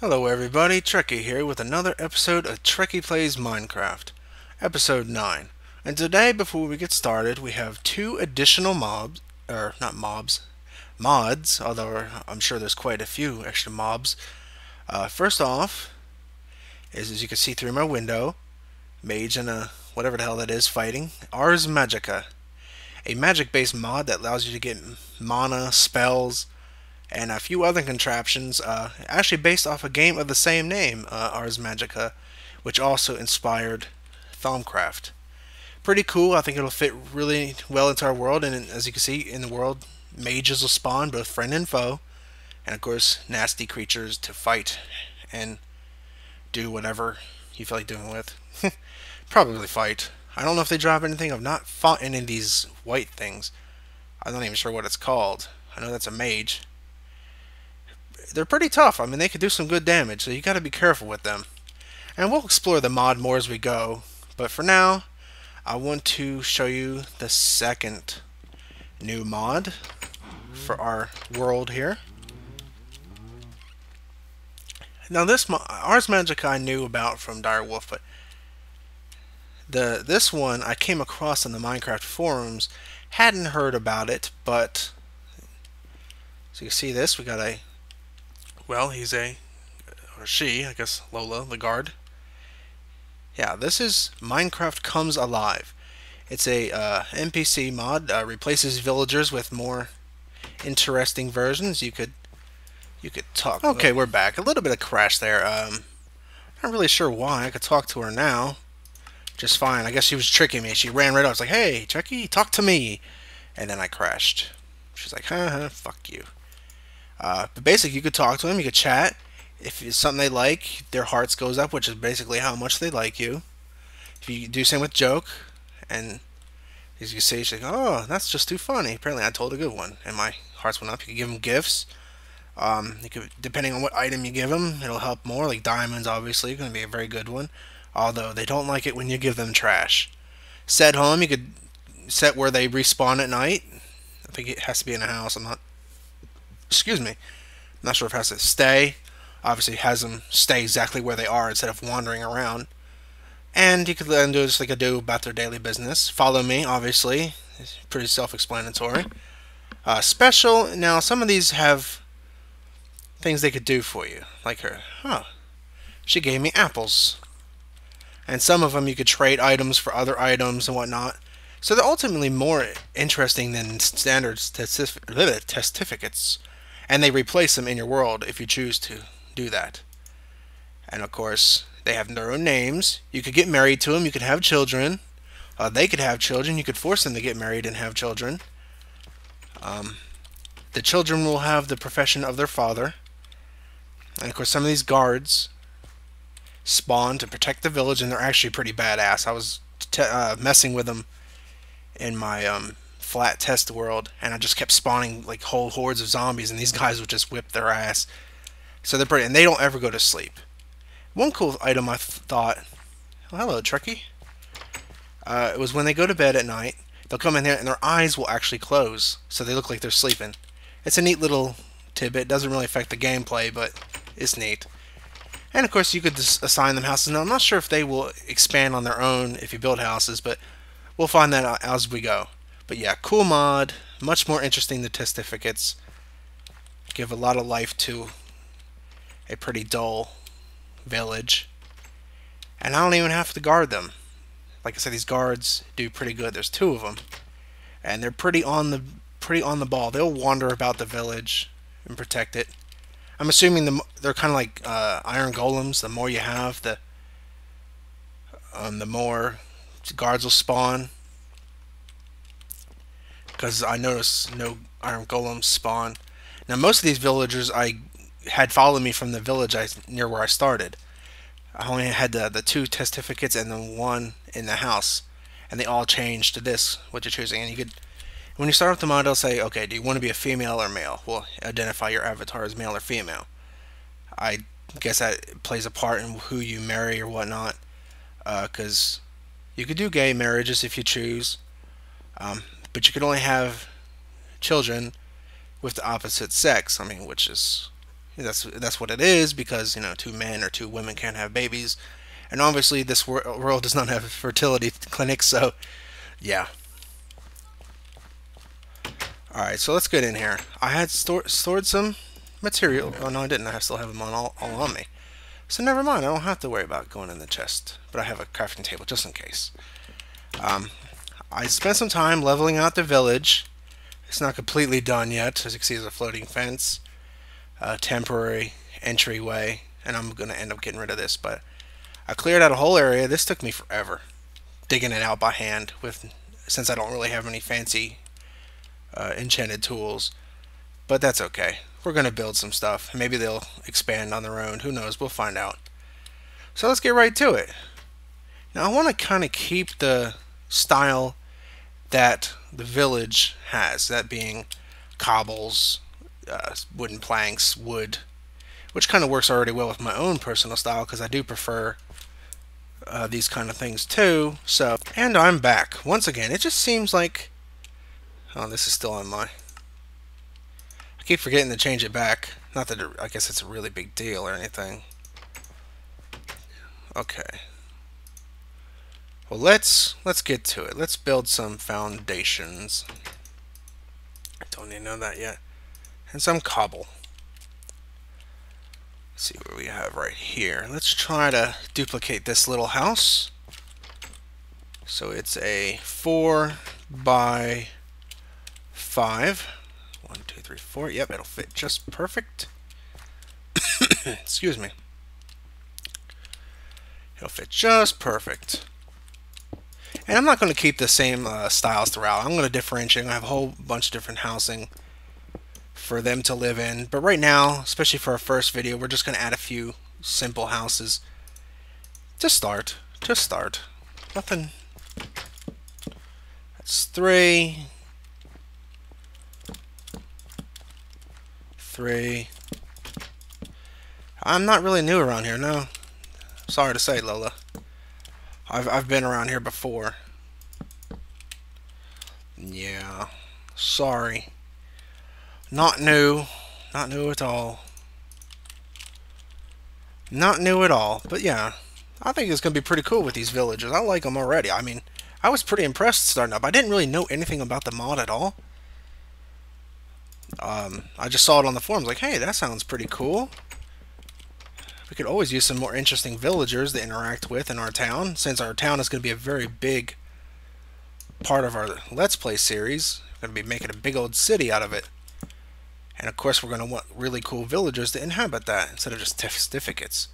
Hello everybody, Trekkie here with another episode of Trekkie Plays Minecraft, episode 9. And today, before we get started, we have two additional mobs, or not mobs, mods, although I'm sure there's quite a few extra mobs. First off, is as you can see through my window, mage and a whatever the hell that is fighting, Ars Magica, a magic-based mod that allows you to get mana, spells, and a few other contraptions, actually based off a game of the same name, Ars Magica, which also inspired Thaumcraft. Pretty cool. I think it'll fit really well into our world, and as you can see in the world, mages will spawn, both friend and foe, and of course nasty creatures to fight and do whatever you feel like doing with. Probably fight. I don't know if they drop anything. I've not fought any of these white things. I'm not even sure what it's called. I know that's a mage. They're pretty tough. I mean, they could do some good damage, so you got to be careful with them. And we'll explore the mod more as we go. But for now, I want to show you the second new mod for our world here. Now, this Ars Magica I knew about from Direwolf, but this one I came across in the Minecraft forums. Hadn't heard about it, but so you can see this. We got a he's a, or she, I guess, Lola, the guard. Yeah, this is Minecraft Comes Alive. It's a NPC mod, replaces villagers with more interesting versions. You could talk. Okay, we're back. A little bit of crash there. Not really sure why. I could talk to her now, just fine. I guess she was tricking me. She ran right up. I was like, "Hey, Trekkie, talk to me," and then I crashed. She's like, "Haha, fuck you." But basically, you could talk to them, you could chat. If it's something they like, their hearts goes up, which is basically how much they like you. If you do same with joke, and as you can see, she's like, "Oh, that's just too funny." Apparently, I told a good one, and my hearts went up. You could give them gifts. You could, depending on what item you give them, it'll help more. Like diamonds, obviously, going to be a very good one. Although they don't like it when you give them trash. Set home, you could set where they respawn at night. I think it has to be in a house. I'm not. Excuse me. Not sure if it has to stay. Obviously, it has them stay exactly where they are instead of wandering around. And you could let them do just like I do about their daily business. Follow me, obviously. It's pretty self-explanatory. Special. Now, some of these have things they could do for you. Like her. Huh. She gave me apples. And some of them you could trade items for other items and whatnot. So they're ultimately more interesting than standard testificates. And they replace them in your world if you choose to do that. And of course, they have their own names. You could get married to them. You could have children. They could have children. You could force them to get married and have children. The children will have the profession of their father. And of course, some of these guards spawn to protect the village, and they're actually pretty badass. I was messing with them in my flat test world, and I just kept spawning like whole hordes of zombies, and these guys would just whip their ass. So they're pretty, and they don't ever go to sleep. One cool item I thought, oh, hello Trekkie. It was when they go to bed at night, they'll come in there and their eyes will actually close, so they look like they're sleeping. It's a neat little tidbit. It doesn't really affect the gameplay, but it's neat. And of course, you could just assign them houses. Now, I'm not sure if they will expand on their own if you build houses, but we'll find that out as we go. But yeah, cool mod, much more interesting than testificates. Give a lot of life to a pretty dull village. And I don't even have to guard them. Like I said, these guards do pretty good. There's two of them. And they're pretty on the ball. They'll wander about the village and protect it. I'm assuming they're kind of like iron golems. The more you have, the more guards will spawn. Because I noticed no iron golems spawn. Now, most of these villagers I had followed me from the village near where I started. I only had the two testificates and the one in the house, and they all changed to this, what you're choosing. And you could, when you start with the mod, it'll say, okay, do you want to be a female or male? Well, identify your avatar as male or female. I guess that plays a part in who you marry or whatnot, because You could do gay marriages if you choose, but you could only have children with the opposite sex. I mean, which is that's what it is, because two men or two women can't have babies, and obviously this world does not have fertility clinics. So yeah. All right, so let's get in here. I had stored some material. Oh no, I didn't. I still have them all on me. So never mind. I don't have to worry about going in the chest. But I have a crafting table just in case. I spent some time leveling out the village. It's not completely done yet. As you can see, there's a floating fence, a temporary entryway, and I'm going to end up getting rid of this. But I cleared out a whole area. This took me forever, digging it out by hand, since I don't really have any fancy enchanted tools. But that's okay. We're going to build some stuff. Maybe they'll expand on their own. Who knows? We'll find out. So let's get right to it. Now I want to kind of keep the style that the village has, that being cobbles, wooden planks, wood, which kind of works already well with my own personal style, because I do prefer these kind of things too. So, and I'm back once again. It just seems like, oh, this is still on my, I keep forgetting to change it back. Not that I guess it's a really big deal or anything. Okay. Well, let's get to it. Let's build some foundations. I don't even know that yet. And some cobble. Let's see what we have right here. Let's try to duplicate this little house. So it's a 4 by 5. 1, 2, 3, 4. Yep, it'll fit just perfect. Excuse me. It'll fit just perfect. And I'm not going to keep the same styles throughout. I'm going to differentiate. I'm going to have a whole bunch of different housing for them to live in. But right now, especially for our first video, we're just going to add a few simple houses to start. Nothing. That's 3. 3. I'm not really new around here, no. Sorry to say, Lola. I've been around here before. Yeah. Sorry. Not new. Not new at all. Not new at all. But yeah, I think it's going to be pretty cool with these villages. I like them already. I mean, I was pretty impressed starting up. I didn't really know anything about the mod at all. I just saw it on the forums like, hey, that sounds pretty cool. We could always use some more interesting villagers to interact with in our town, since our town is going to be a very big part of our Let's Play series. We're going to be making a big old city out of it. And of course we're going to want really cool villagers to inhabit that, instead of just testificates.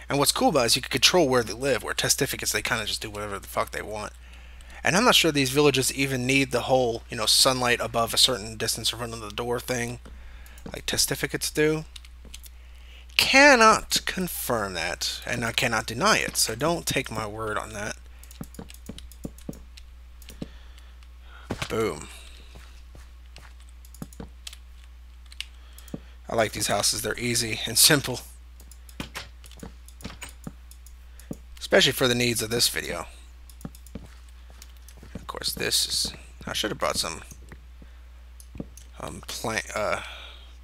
And what's cool about it is you can control where they live, where testificates, they kind of just do whatever the fuck they want. And I'm not sure these villages even need the whole, sunlight above a certain distance in front of the door thing, like testificates do. Cannot confirm that, and I cannot deny it, so don't take my word on that. Boom. I like these houses. They're easy and simple, especially for the needs of this video. Of course, this is, I should have brought some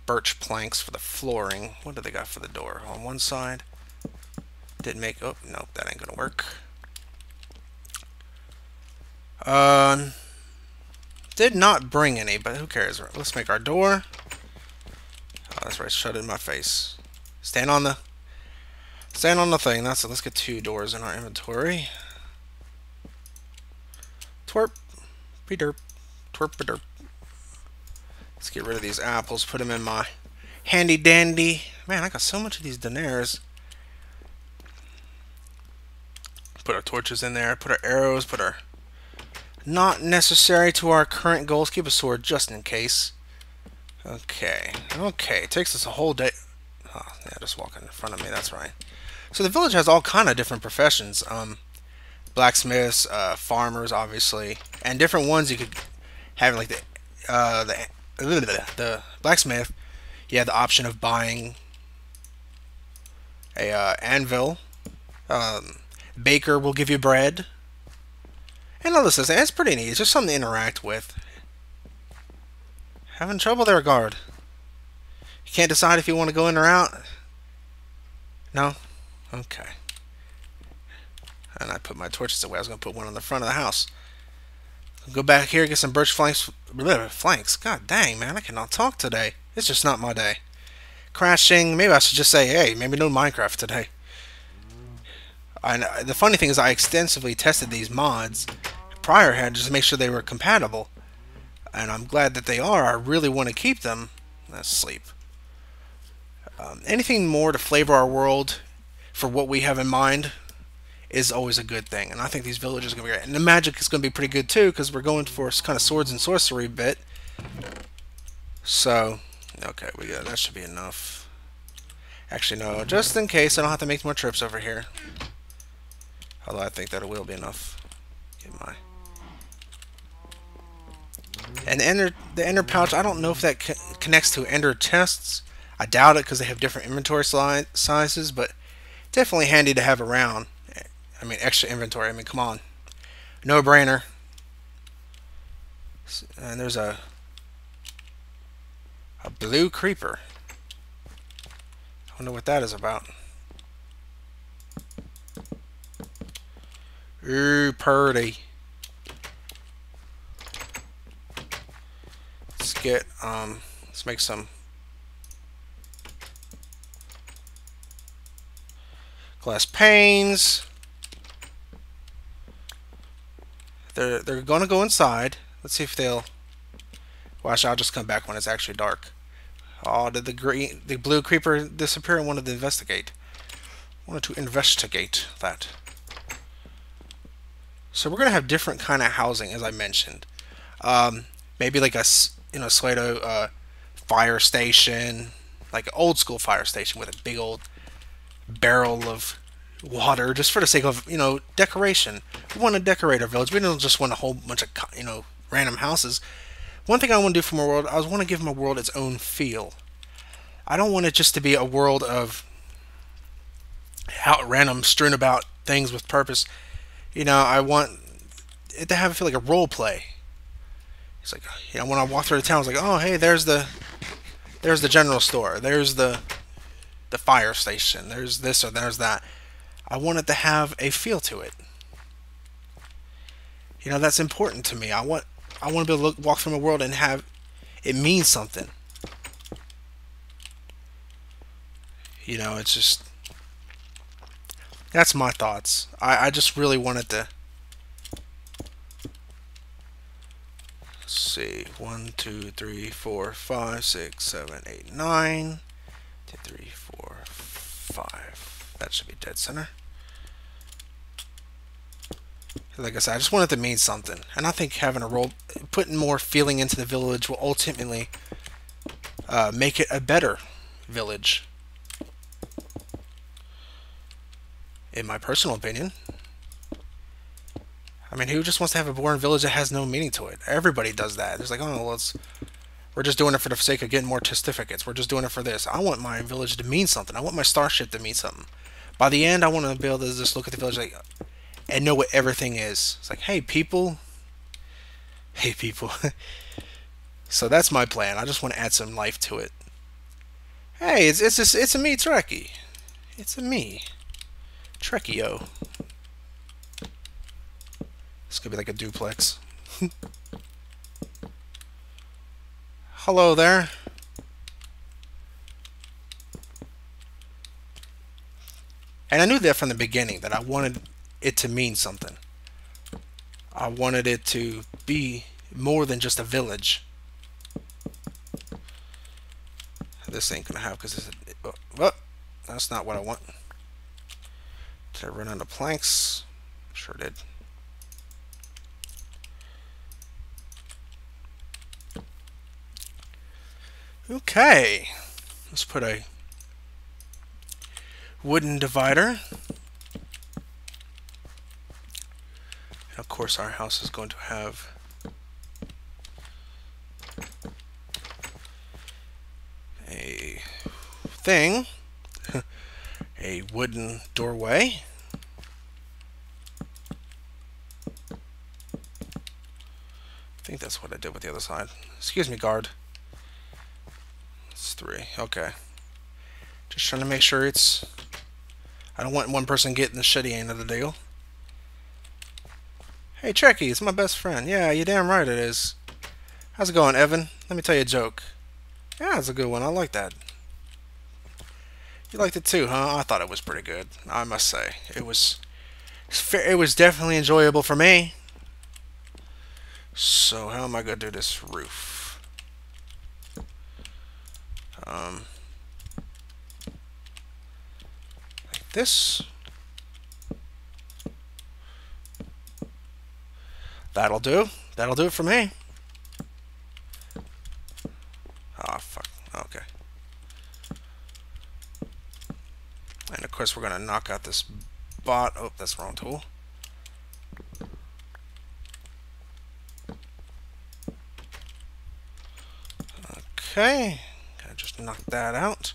birch planks for the flooring. What do they got for the door? On one side. Didn't make... Oh, nope, that ain't gonna work. Did not bring any, but who cares? Let's make our door. Oh, that's right, shut it in my face. Stand on the thing. That's it. Let's get 2 doors in our inventory. Twerp. Be-derp. Twerp-a-derp. Let's get rid of these apples, put them in my handy dandy. Man, I got so much of these diners. Put our torches in there, put our arrows, put our... Not necessary to our current goals. Keep a sword just in case. Okay. Okay, it takes us a whole day. Oh, yeah, just walking in front of me, that's right. So the village has all kind of different professions. Blacksmiths, farmers, obviously. And different ones you could have, like the blacksmith, you have the option of buying a anvil. Baker will give you bread. And all this is, it's pretty neat. It's just something to interact with. Having trouble there, guard? You can't decide if you want to go in or out? No? Okay. And I put my torches away. I was going to put one on the front of the house. Go back here, get some birch flanks. Flanks. God dang, man. I cannot talk today. It's just not my day. Crashing. Maybe I should just say, hey, maybe no Minecraft today. The funny thing is I extensively tested these mods prior had just to make sure they were compatible. And I'm glad that they are. I really want to keep them. Let's sleep. Anything more to flavor our world for what we have in mind is always a good thing. And I think these villages are going to be great. And the magic is going to be pretty good too, because we're going for kind of swords and sorcery bit. So, okay, that should be enough. Actually, no, just in case I don't have to make more trips over here. Although I think that it will be enough. Get my... And the ender pouch, I don't know if that connects to ender chests. I doubt it because they have different inventory sizes, but definitely handy to have around. I mean, extra inventory. I mean, come on. No brainer. And there's a blue creeper. I wonder what that is about. Ooh, purdy. Let's make some glass panes. They're gonna go inside. Let's see if they'll. Well, actually, I'll just come back when it's actually dark. Oh, did the blue creeper disappear? I wanted to investigate. That. So we're gonna have different kind of housing, as I mentioned. Maybe like a Slato fire station, like an old school fire station with a big old barrel of water, just for the sake of decoration. We want to decorate our village. We don't just want a whole bunch of random houses. One thing I want to do for my world, I want to give my world its own feel. I don't want it just to be a world of random strewn about things with purpose. I want it to have a feel like a role play. It's like, when I walk through the town, it's like, oh, hey, there's the general store, there's the fire station, there's this or there's that. I want it to have a feel to it. That's important to me. I want to be able to walk through my world and have it mean something. It's just, that's my thoughts. I just really wanted to. Let's see, 1, 2, 3, 4, 5, 6, 7, 8, 9. 2, 3, 4, 5. That should be dead center. Like I said, I just want it to mean something, and I think having putting more feeling into the village will ultimately make it a better village, in my personal opinion. I mean, who just wants to have a boring village that has no meaning to it? Everybody does that. It's like, oh, well, we're just doing it for the sake of getting more certificates. We're just doing it for this. I want my village to mean something. I want my starship to mean something. By the end, I want to be able to just look at the village and know what everything is. It's like, hey, people. Hey, people. So that's my plan. I just want to add some life to it. Hey, it's a me, Trekkie. It's a me, Trekkie-o. This could be like a duplex. Hello there. And I knew that from the beginning, that I wanted it to mean something. I wanted it to be more than just a village. This ain't gonna happen because that's not what I want. Did I run out of planks? Sure did. Okay, let's put a wooden divider. And of course our house is going to have a thing, a wooden doorway. think that's what I did with the other side. Excuse me, guard. It's 3. Okay. Just trying to make sure it's... I don't want one person getting the shitty end of the deal. Hey, Trekkie, it's my best friend. Yeah, you're damn right it is. How's it going, Evan? Let me tell you a joke. Yeah, it's a good one. I like that. You liked it too, huh? I thought it was pretty good. I must say, it was definitely enjoyable for me. So how am I gonna do this roof? Like this. That'll do. That'll do it for me. Oh fuck. Okay. And of course we're gonna knock out this bot. Oh, that's the wrong tool. Okay. Gonna just knock that out.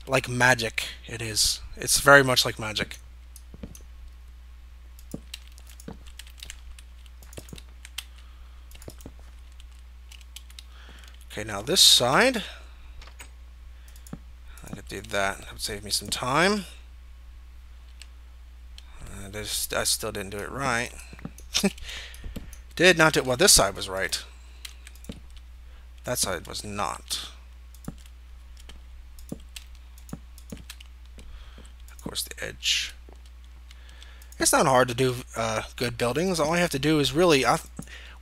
Like magic, it is. It's very much like magic. Okay, now this side. I could do that. That would save me some time. I still didn't do it right. Did not do... Well, this side was right. That side was not. Of course, the edge. It's not hard to do good buildings. All I have to do is really... what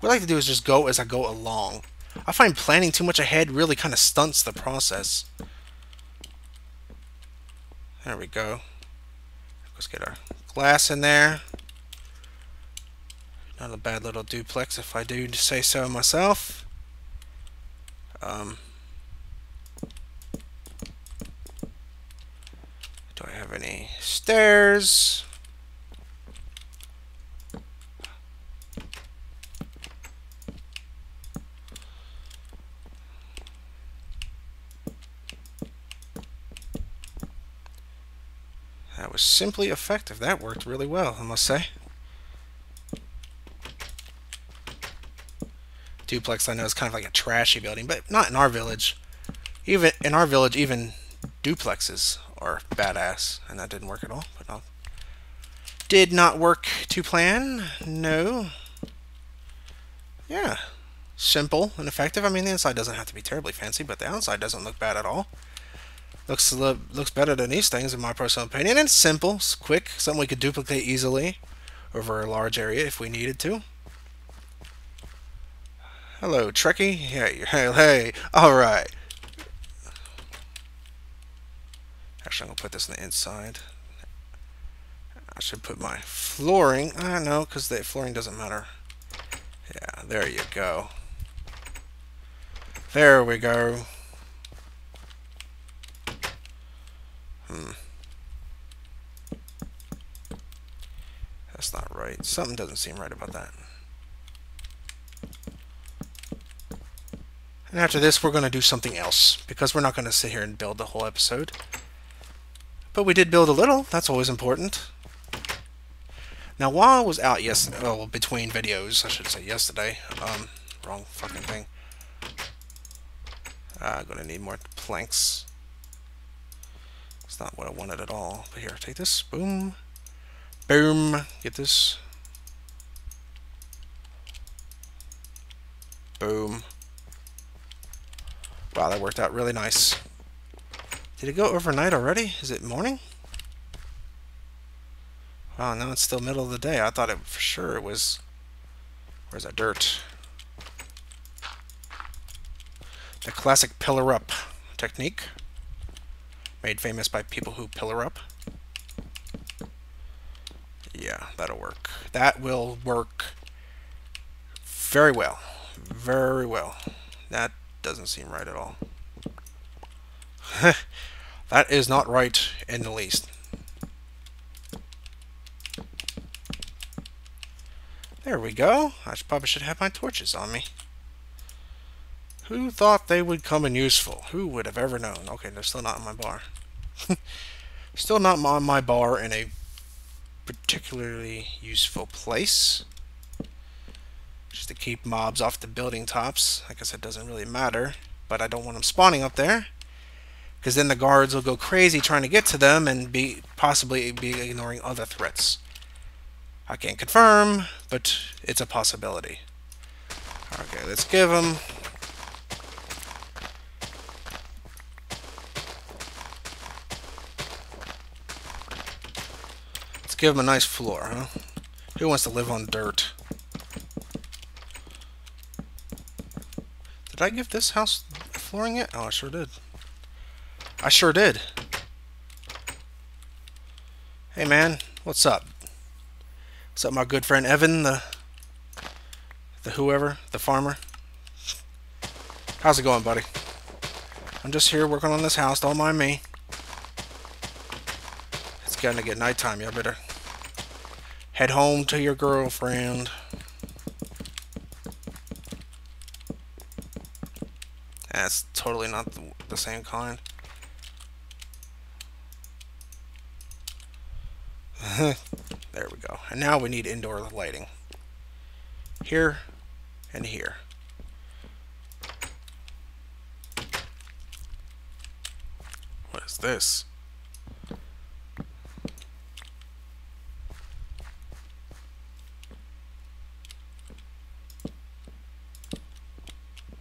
I like to do is just go as I go along. I find planning too much ahead really kind of stunts the process. There we go. Let's get our glass in there. Not a bad little duplex if I do say so myself. Do I have any stairs? That was simply effective. That worked really well, I must say. Duplex, I know, is kind of like a trashy building, but not in our village. Even in our village, even duplexes are badass, and that didn't work at all. But no, did not work to plan. No. Yeah, simple and effective. I mean, the inside doesn't have to be terribly fancy, but the outside doesn't look bad at all. Looks better than these things, in my personal opinion. And it's simple, it's quick, something we could duplicate easily over a large area if we needed to. Hello, Trekkie. Hey. All right. Actually, I'm gonna put this on the inside. I should put my flooring. No, because the flooring doesn't matter. Yeah, there you go. There we go. That's not right. Something doesn't seem right about that. And after this, we're going to do something else, because we're not going to sit here and build the whole episode. But we did build a little. That's always important. Now, while I was out between videos, I should say yesterday. Wrong fucking thing. I'm going to need more planks. It's not what I wanted at all. But here, take this. Boom. Boom. Get this. Boom. Wow, that worked out really nice. Did it go overnight already? Is it morning? Wow, now it's still middle of the day. I thought it for sure it was... Where's that dirt? The classic pillar up technique. Made famous by people who pillar up. Yeah, that'll work. That will work very well. Very well. That doesn't seem right at all. That is not right in the least. There we go. I probably should have my torches on me. Who thought they would come in useful? Who would have ever known? Okay, they're still not on my bar. Still not on my bar in a particularly useful place. just to keep mobs off the building tops. I guess it doesn't really matter, but I don't want them spawning up there, because then the guards will go crazy trying to get to them and possibly be ignoring other threats. I can't confirm, but it's a possibility. Okay, let's give them... Let's give them a nice floor, huh? Who wants to live on dirt? Did I give this house flooring yet? Oh, I sure did. I sure did. Hey man, what's up? What's up, my good friend Evan, the whoever, the farmer? How's it going, buddy? I'm just here working on this house, don't mind me. It's gonna get nighttime, you better head home to your girlfriend. That's totally not the same kind. There we go. And now we need indoor lighting. Here and here. What is this?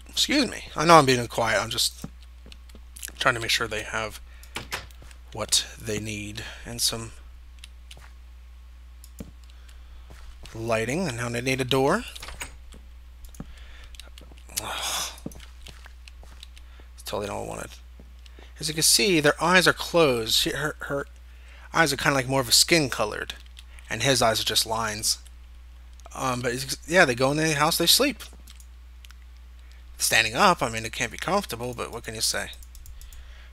Excuse me. I know I'm being quiet. I'm just trying to make sure they have what they need and some lighting. And now they need a door. Ugh. It's totally not what I wanted. As you can see, their eyes are closed. Her eyes are kind of like more of a skin colored, and his eyes are just lines. But yeah, they go in the house, they sleep. Standing up, I mean, it can't be comfortable, but what can you say?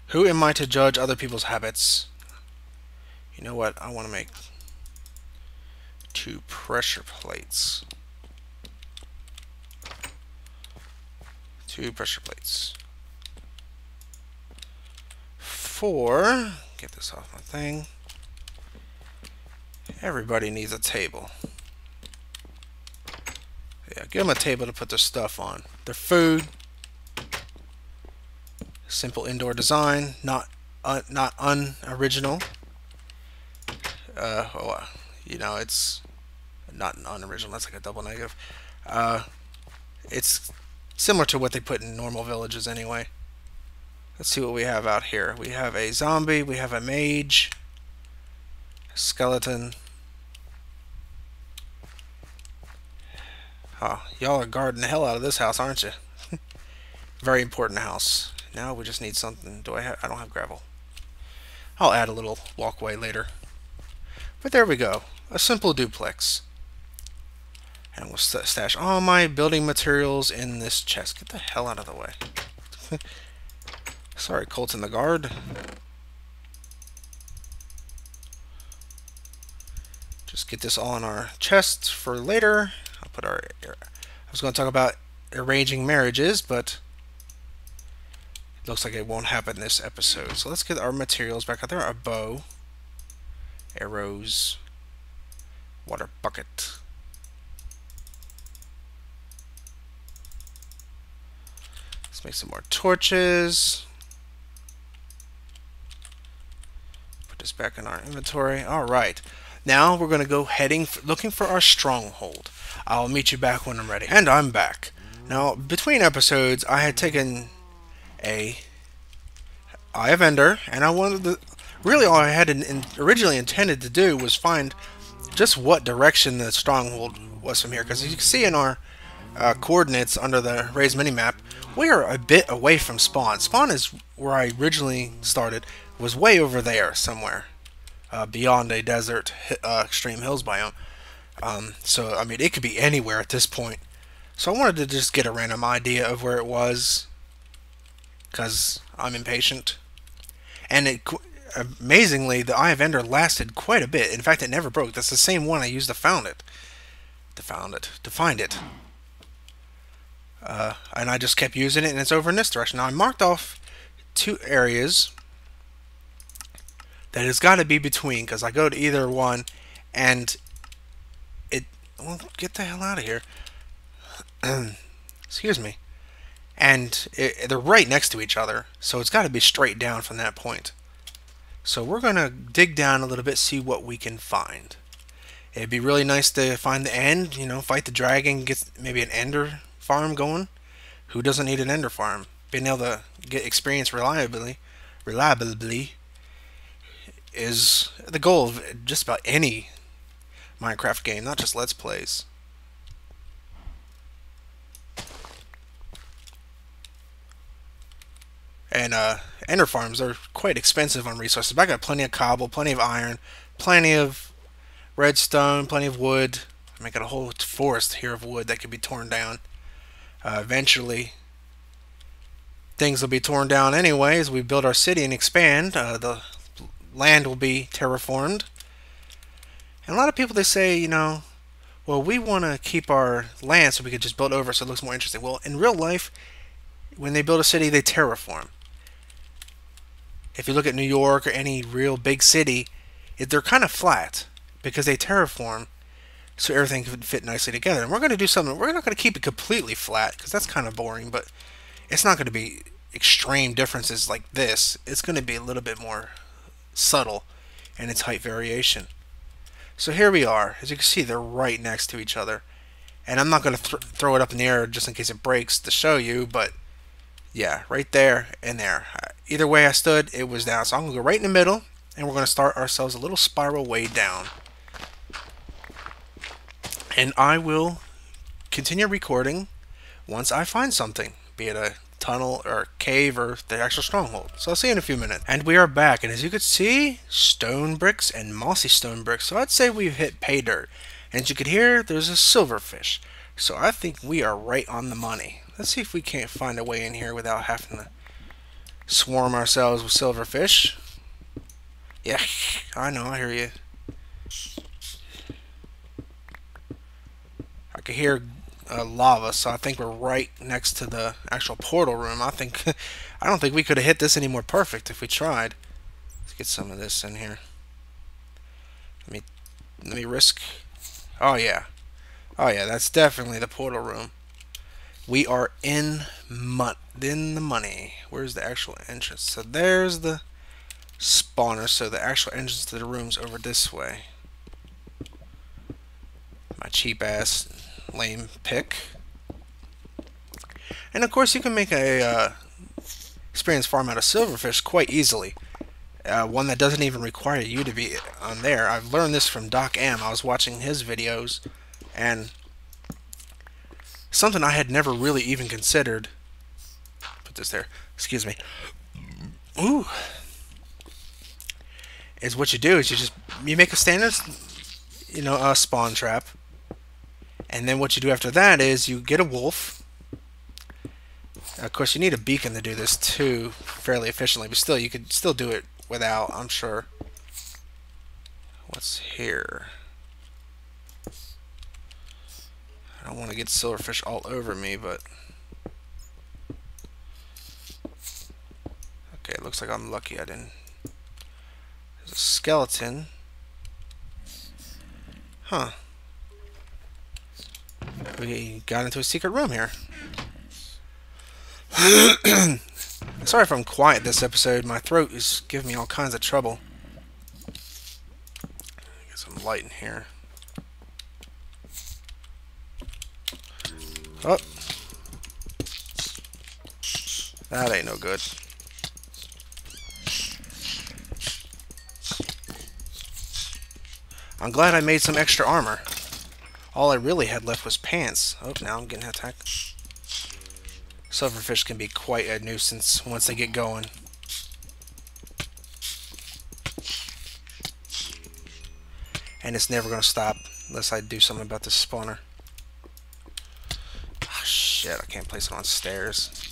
Who am I to judge other people's habits? You know what? I want to make 2 pressure plates. 2 pressure plates. 4. Get this off my thing. Everybody needs a table. Yeah, give them a table to put their stuff on. Their food. Simple indoor design, not unoriginal. You know, it's not unoriginal. That's like a double negative. It's similar to what they put in normal villages anyway. Let's see what we have out here. We have a zombie. We have a mage. A skeleton. Oh, y'all are guarding the hell out of this house, aren't you? Very important house. Now we just need something. I don't have gravel. I'll add a little walkway later. But there we go. A simple duplex. And we'll stash all my building materials in this chest. Get the hell out of the way. Sorry, Colton the guard. Just get this all in our chest for later. I'll put our... I was going to talk about arranging marriages, but it looks like it won't happen this episode. So let's get our materials back out there. A bow, arrows, water bucket. Let's make some more torches. Put this back in our inventory. All right. Now we're going to go looking for our stronghold. I'll meet you back when I'm ready. And I'm back. Now, between episodes, I had taken a Eye of Ender, and I wanted to... Really, all I had originally intended to do was find just what direction the stronghold was from here. Because as you can see in our coordinates under the raised minimap, we are a bit away from spawn. Spawn is where I originally started, was way over there somewhere. Beyond a desert extreme hills biome. So, I mean, it could be anywhere at this point. So I wanted to just get a random idea of where it was, because I'm impatient. And amazingly, the Eye of Ender lasted quite a bit. In fact, it never broke. That's the same one I used to find it. And I just kept using it, and it's over in this direction. Now, I marked off 2 areas that it's got to be between, because I go to either one, and it... Well, get the hell out of here. Excuse me. And they're right next to each other, so it's got to be straight down from that point. So we're going to dig down a little bit, see what we can find. It'd be really nice to find the end, you know, fight the dragon, get maybe an ender farm going. Who doesn't need an ender farm? Being able to get experience reliably is the goal of just about any Minecraft game, not just Let's Plays. And ender farms are quite expensive on resources, but I got plenty of cobble, plenty of iron, plenty of redstone, plenty of wood. I got a whole forest here of wood that could be torn down. Eventually, things will be torn down anyway as we build our city and expand. The land will be terraformed. And a lot of people, they say, you know, well, we want to keep our land so we could just build over so it looks more interesting. Well, in real life, when they build a city, they terraform. If you look at New York or any real big city, they're kind of flat because they terraform so everything can fit nicely together. And we're going to do something. We're not going to keep it completely flat because that's kind of boring, but it's not going to be extreme differences like this. It's going to be a little bit more subtle in its height variation. So here we are. As you can see, they're right next to each other. And I'm not going to throw it up in the air just in case it breaks to show you, but yeah, right there and there. Either way I stood, it was down. So I'm going to go right in the middle, and we're going to start ourselves a little spiral way down. And I will continue recording once I find something, be it a tunnel or cave or the actual stronghold. So I'll see you in a few minutes. And we are back, and as you can see, stone bricks and mossy stone bricks. So I'd say we've hit pay dirt. And as you can hear, there's a silverfish. So I think we are right on the money. Let's see if we can't find a way in here without having to swarm ourselves with silverfish. Yeah, I know, I hear you. I can hear lava, so I think we're right next to the actual portal room. I don't think we could have hit this any more perfect if we tried. Let's get some of this in here. Let me risk. Oh yeah, that's definitely the portal room. We are in the money. Where's the actual entrance? So there's the spawner. So the actual entrance to the room's over this way. My cheap ass lame pick. And of course you can make a experience farm out of silverfish quite easily. One that doesn't even require you to be on there. I've learned this from Doc M. I was watching his videos, and something I had never really even considered. Put this there. Excuse me. Ooh. Is what you do is you make a standard, you know, spawn trap, and then what you do after that is you get a wolf. Of course, you need a beacon to do this too, fairly efficiently, but still, you could still do it without, I'm sure. What's here? I don't want to get silverfish all over me, but okay, it looks like I'm lucky I didn't. There's a skeleton. Huh. We got into a secret room here. Sorry if I'm quiet this episode. My throat is giving me all kinds of trouble. Get some light in here. Oh. That ain't no good. I'm glad I made some extra armor. All I really had left was pants. Oh, now I'm getting attacked. Silverfish can be quite a nuisance once they get going. And it's never going to stop unless I do something about this spawner. Oh, shit, I can't place it on stairs.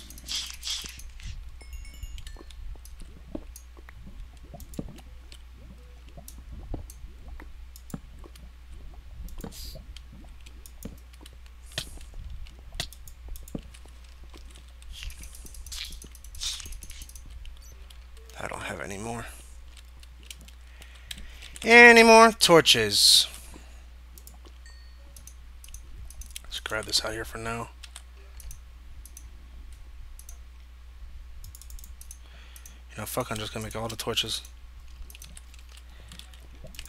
I don't have any more. Any more torches? Let's grab this out here for now. You know, fuck, I'm just gonna make all the torches.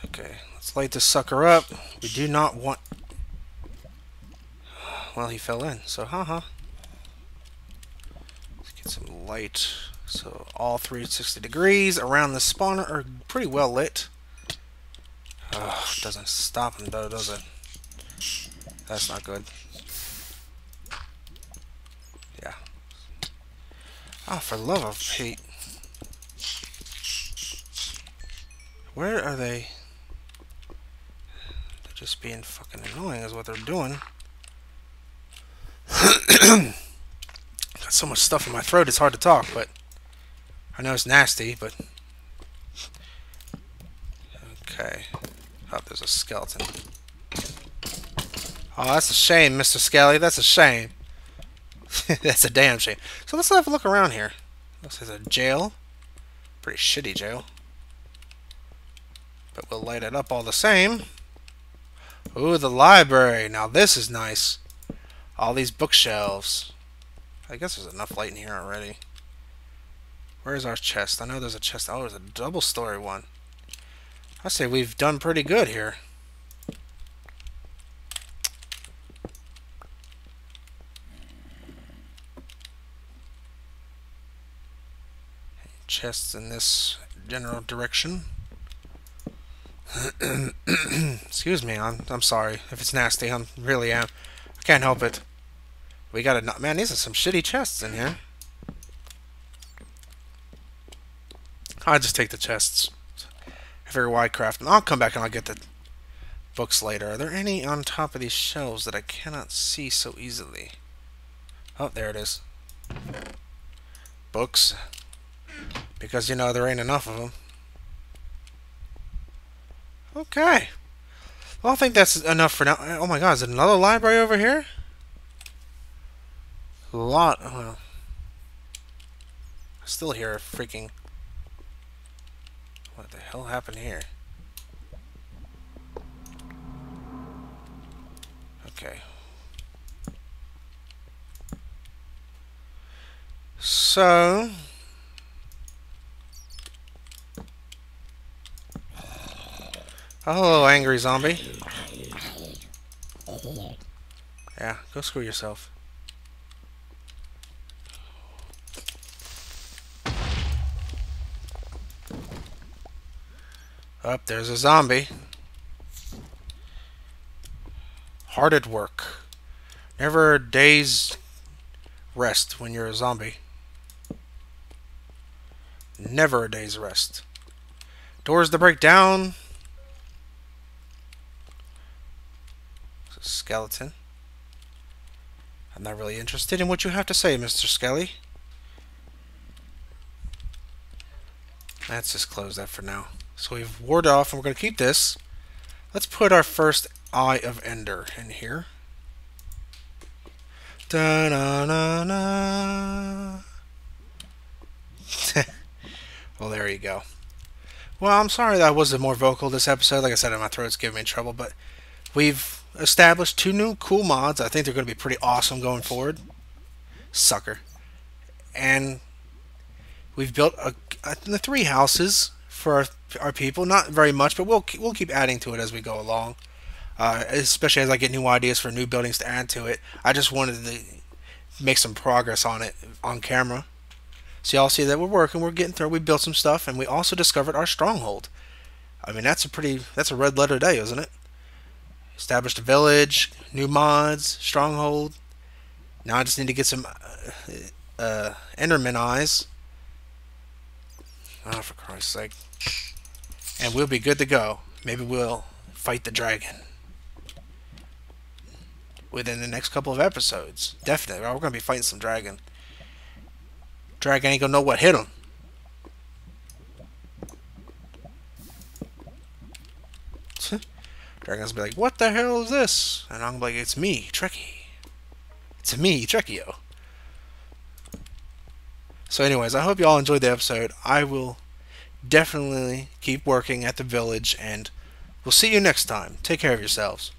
Okay, let's light this sucker up. We do not want... Well, he fell in, so haha. Let's get some light. So all 360 degrees around the spawner are pretty well lit. Doesn't stop him though, does it? That's not good. Yeah. Oh, for the love of Pete. Where are they? They're just being fucking annoying is what they're doing. Got so much stuff in my throat it's hard to talk, but I know it's nasty, but okay. Oh, there's a skeleton. Oh, that's a shame, Mr. Skelly. That's a shame. That's a damn shame. So let's have a look around here. Looks like a jail. Pretty shitty jail. But we'll light it up all the same. Ooh, the library. Now this is nice. All these bookshelves. I guess there's enough light in here already. Where's our chest? I know there's a chest. Oh, there's a double-story one. I say we've done pretty good here. Chests in this general direction. Excuse me, I'm sorry if it's nasty. I really am. I can't help it. We gotta not. Man, these are some shitty chests in here. I'll just take the chests. I figure why craft them. I'll come back and I'll get the books later. Are there any on top of these shelves that I cannot see so easily? Oh, there it is. Books. Because, you know, there ain't enough of them. Okay. Well, I think that's enough for now. Oh my god, is it another library over here? A lot. Oh, I still hear a freaking... What the hell happened here? Okay. So... Oh, hello, angry zombie. Yeah, go screw yourself. Up, there's a zombie. Hard at work. Never a day's rest when you're a zombie. Never a day's rest. Doors to break down. Skeleton. I'm not really interested in what you have to say, Mr. Skelly. Let's just close that for now. So we've warded off, and we're going to keep this. Let's put our first Eye of Ender in here. Da-na-na-na. Well, there you go. Well, I'm sorry that I wasn't more vocal this episode. Like I said, my throat's giving me trouble, but we've established 2 new cool mods. I think they're going to be pretty awesome going forward. Sucker. And we've built the 3 houses for our people. Not very much, but we'll keep adding to it as we go along. Especially as I get new ideas for new buildings to add to it. I just wanted to make some progress on it on camera. So y'all see that we're working, we're getting through. We built some stuff, and we also discovered our stronghold. I mean, that's a red letter day, isn't it? Established a village, new mods, stronghold. Now I just need to get some Enderman eyes. Oh, for Christ's sake. And we'll be good to go. Maybe we'll fight the dragon within the next couple of episodes. Definitely. We're going to be fighting some dragon. Dragon ain't going to know what hit him. Dragon's gonna be like, what the hell is this? And I'm like, it's me, Trekkie. It's me, Trekkio. So anyways, I hope you all enjoyed the episode. I will definitely keep working at the village, and we'll see you next time. Take care of yourselves.